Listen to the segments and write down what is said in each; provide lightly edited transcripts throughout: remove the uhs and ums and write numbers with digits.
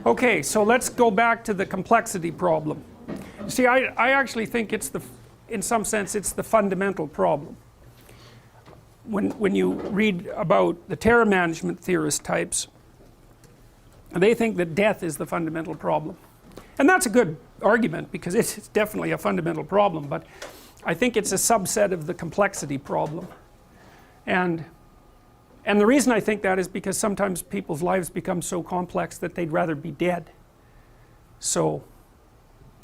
Okay, so let's go back to the complexity problem. See, I actually think it's in some sense, it's the fundamental problem. When you read about the terror management theorist types, they think that death is the fundamental problem. And that's a good argument because it's definitely a fundamental problem, but I think it's a subset of the complexity problem. And the reason I think that is because sometimes people's lives become so complex that they'd rather be dead. So,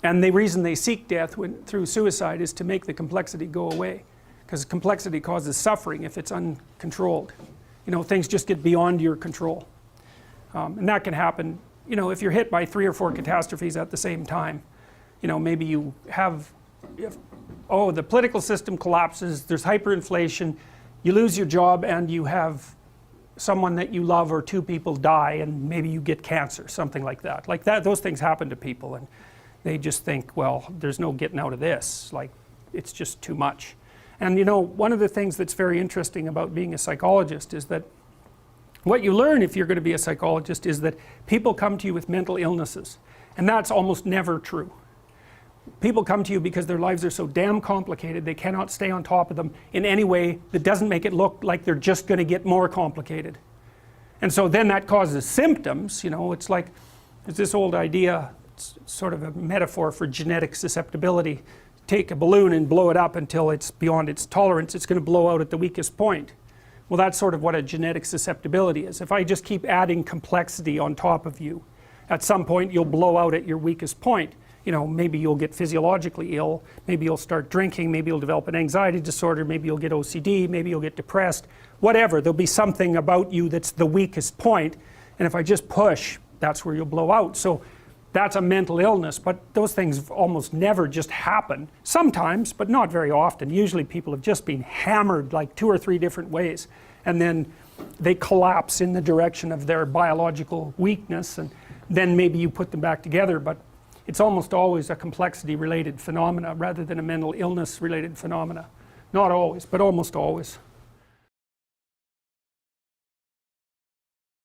and the reason they seek death through suicide is to make the complexity go away, because complexity causes suffering if it's uncontrolled. You know, things just get beyond your control. And that can happen, you know, if you're hit by 3 or 4 catastrophes at the same time. You know, maybe you have, oh, the political system collapses, there's hyperinflation, you lose your job, and you have someone that you love or 2 people die, and maybe you get cancer, something like that. Like that, those things happen to people, and they just think, well, there's no getting out of this, like it's just too much. And you know, one of the things that's very interesting about being a psychologist is that what you learn if you're going to be a psychologist is that people come to you with mental illnesses, and that's almost never true. People come to you because their lives are so damn complicated they cannot stay on top of them in any way that doesn't make it look like they're just going to get more complicated. And so then that causes symptoms. You know, it's like, there's this old idea, it's sort of a metaphor for genetic susceptibility. Take a balloon and blow it up until it's beyond its tolerance, it's going to blow out at the weakest point. Well, that's sort of what a genetic susceptibility is. If I just keep adding complexity on top of you, at some point you'll blow out at your weakest point. You know, maybe you'll get physiologically ill, maybe you'll start drinking, maybe you'll develop an anxiety disorder, maybe you'll get OCD, maybe you'll get depressed, whatever. There'll be something about you that's the weakest point, and if I just push, that's where you'll blow out. So that's a mental illness, but those things almost never just happen. Sometimes, but not very often. Usually people have just been hammered like 2 or 3 different ways, and then they collapse in the direction of their biological weakness, and then maybe you put them back together, but it's almost always a complexity related phenomena rather than a mental illness related phenomena. Not always, but almost always.